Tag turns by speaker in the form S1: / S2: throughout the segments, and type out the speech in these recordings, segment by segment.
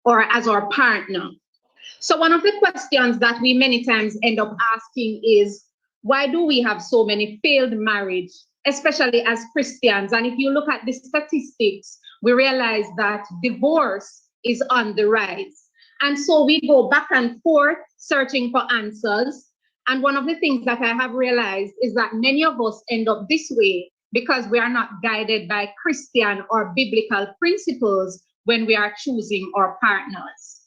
S1: or as our partner. So one of the questions that we many times end up asking is, why do we have so many failed marriage, especially as Christians? And if you look at the statistics, we realize that divorce is on the rise. And so we go back and forth searching for answers. And one of the things that I have realized is that many of us end up this way because we are not guided by Christian or biblical principles when we are choosing our partners.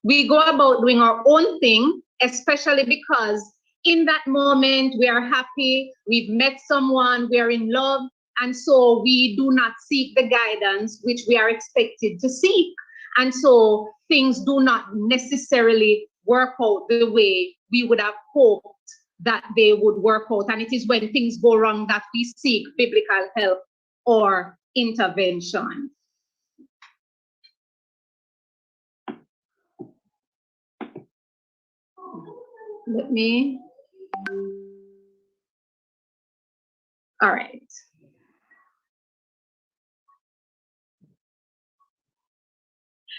S1: We go about doing our own thing, especially because in that moment we are happy, we've met someone, we are in love, and so we do not seek the guidance which we are expected to seek. And so things do not necessarily work out the way we would have hoped that they would work out. And it is when things go wrong that we seek biblical help or intervention. All right.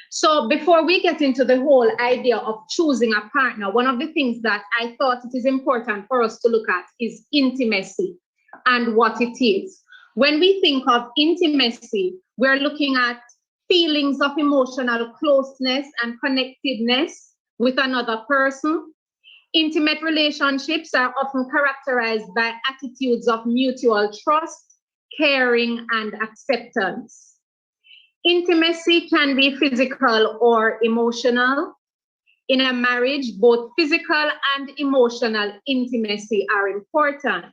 S1: So before we get into the whole idea of choosing a partner, one of the things that I thought it is important for us to look at is intimacy and what it is. When we think of intimacy, we're looking at feelings of emotional closeness and connectedness with another person. Intimate relationships are often characterized by attitudes of mutual trust, caring, and acceptance. Intimacy can be physical or emotional. In a marriage, both physical and emotional intimacy are important.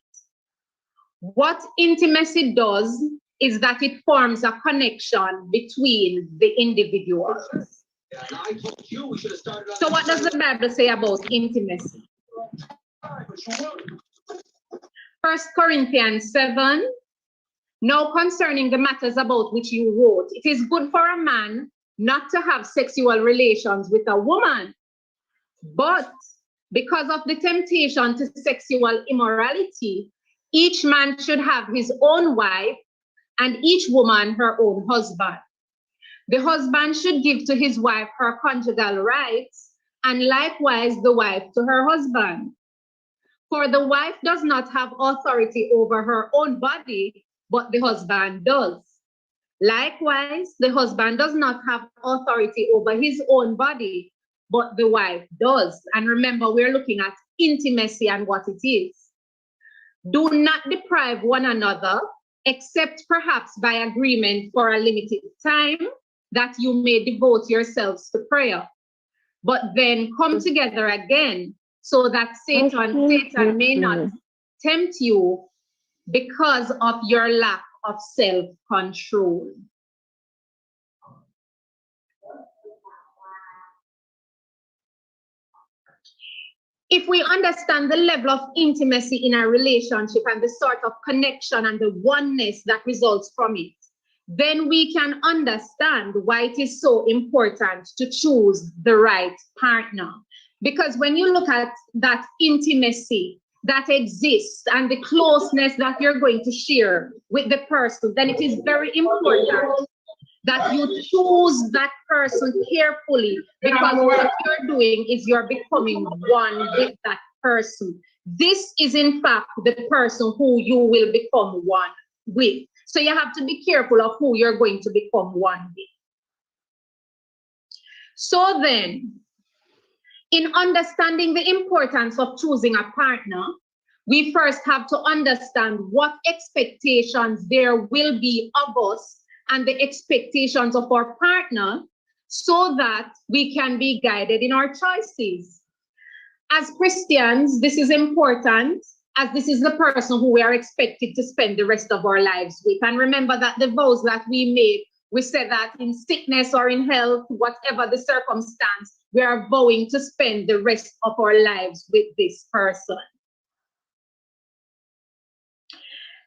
S1: What intimacy does is that it forms a connection between the individuals. So what does the Bible say about intimacy? 1 Corinthians 7. Now concerning the matters about which you wrote, it is good for a man not to have sexual relations with a woman, but because of the temptation to sexual immorality, each man should have his own wife and each woman her own husband. The husband should give to his wife her conjugal rights, and likewise the wife to her husband. For the wife does not have authority over her own body, but the husband does. Likewise, the husband does not have authority over his own body, but the wife does. And remember, we're looking at intimacy and what it is. Do not deprive one another, except perhaps by agreement for a limited time, that you may devote yourselves to prayer. But then come together again, so that Satan may not tempt you because of your lack of self-control. If we understand the level of intimacy in a relationship and the sort of connection and the oneness that results from it, then we can understand why it is so important to choose the right partner. Because when you look at that intimacy that exists and the closeness that you're going to share with the person, then it is very important that you choose that person carefully, because what you're doing is you're becoming one with that person. This is in fact the person who you will become one with. So you have to be careful of who you're going to become one with. So then, in understanding the importance of choosing a partner, we first have to understand what expectations there will be of us and the expectations of our partner, so that we can be guided in our choices. As Christians, this is important, as this is the person who we are expected to spend the rest of our lives with. And remember that the vows that we make, we say that in sickness or in health, whatever the circumstance, we are vowing to spend the rest of our lives with this person.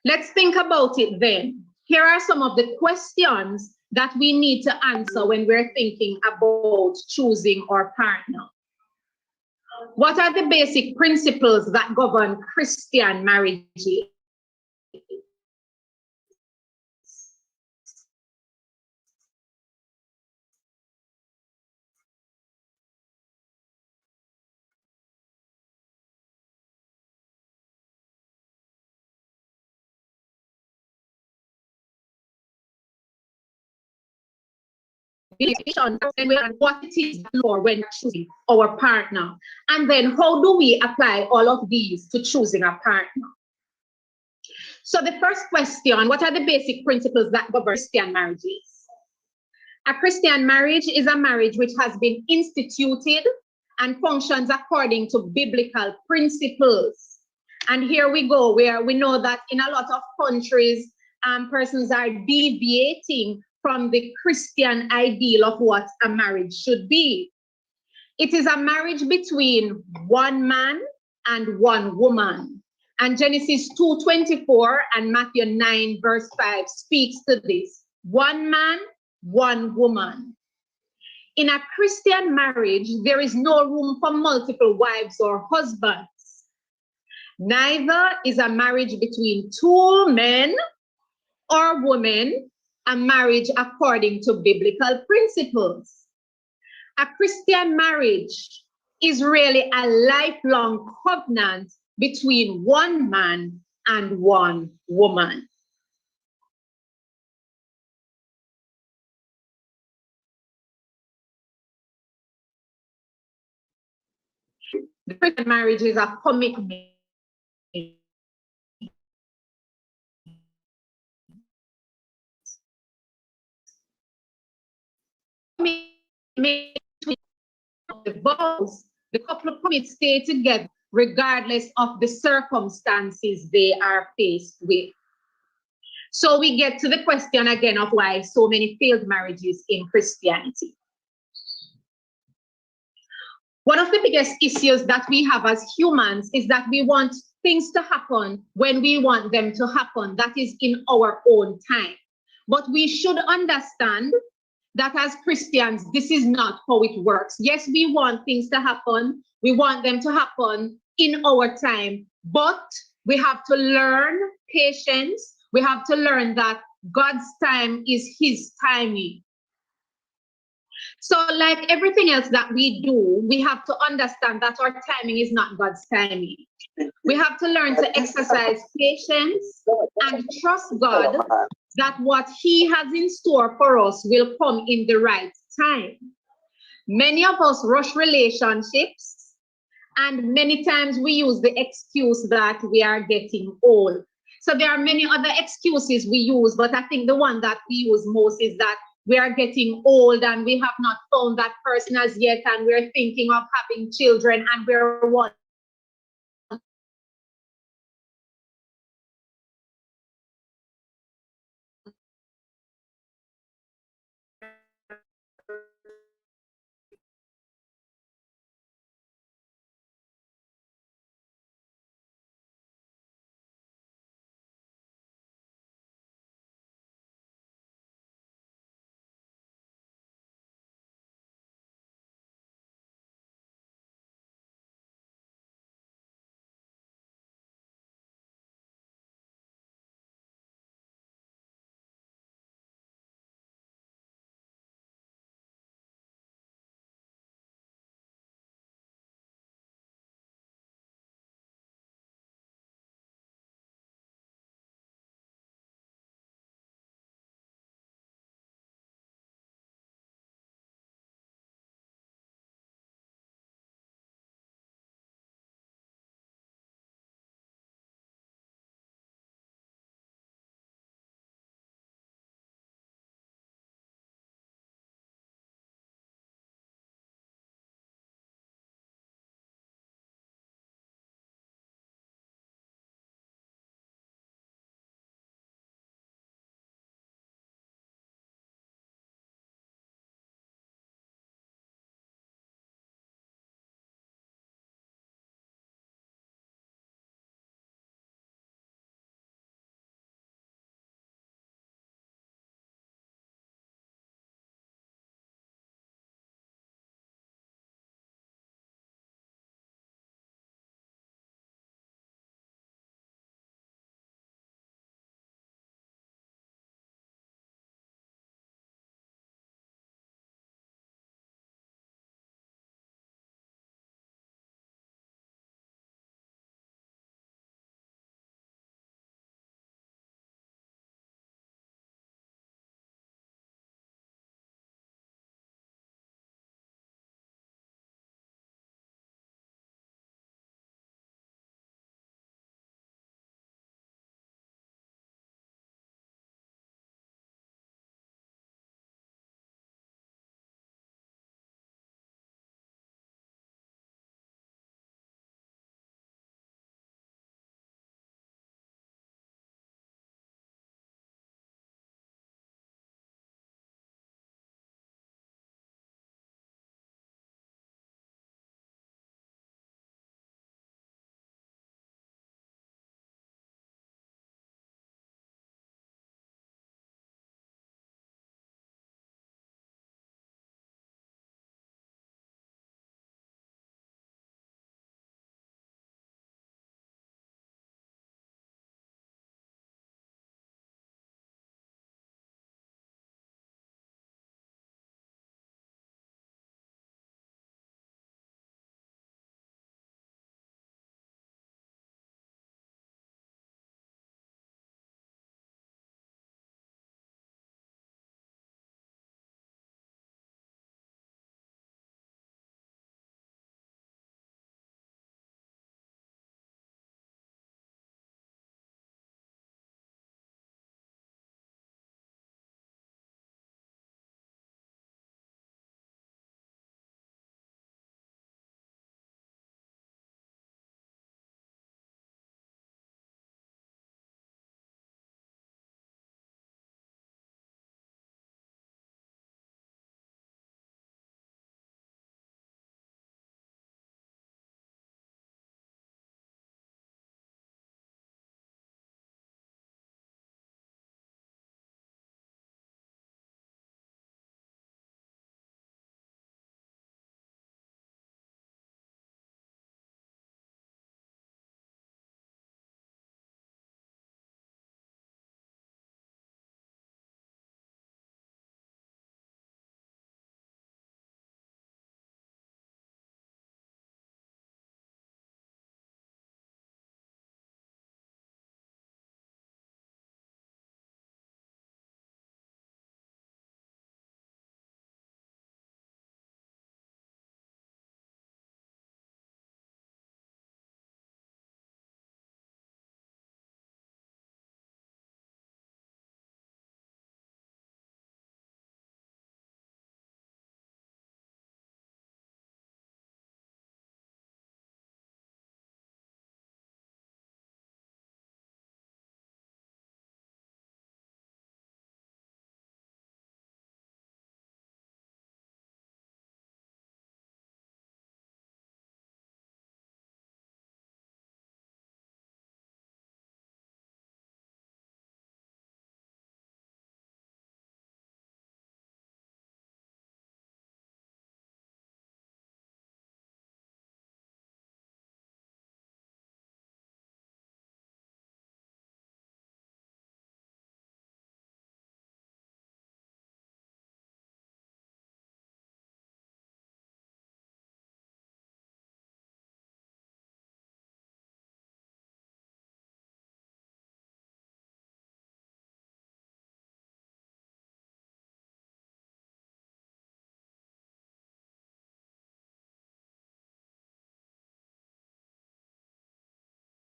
S1: Let's think about it then. Here are some of the questions that we need to answer when we're thinking about choosing our partner. What are the basic principles that govern Christian marriages? then we learn what it is for when choosing our partner. And then how do we apply all of these to choosing a partner? So the first question, what are the basic principles that govern Christian marriages? A Christian marriage is a marriage which has been instituted and functions according to biblical principles. And here we go, where we know that in a lot of countries, persons are deviating from the Christian ideal of what a marriage should be. It is a marriage between one man and one woman. And Genesis 2:24 and Matthew 9 verse 5 speaks to this. One man, one woman. In a Christian marriage, there is no room for multiple wives or husbands. Neither is a marriage between two men or women a marriage according to biblical principles. A Christian marriage is really a lifelong covenant between one man and one woman. The Christian marriage is a commitment. The couple commit stay together regardless of the circumstances they are faced with. So we get to the question again of why so many failed marriages in Christianity. One of the biggest issues that we have as humans is that we want things to happen when we want them to happen. That is in our own time. But we should understand that as Christians, this is not how it works. Yes, we want things to happen. We want them to happen in our time, but we have to learn patience. We have to learn that God's time is his timing. So like everything else that we do, we have to understand that our timing is not God's timing. We have to learn to exercise patience and trust God that what he has in store for us will come in the right time. Many of us rush relationships, and many times we use the excuse that we are getting old. So there are many other excuses we use, but I think the one that we use most is that we are getting old and we have not found that person as yet, and we're thinking of having children, and we're wondering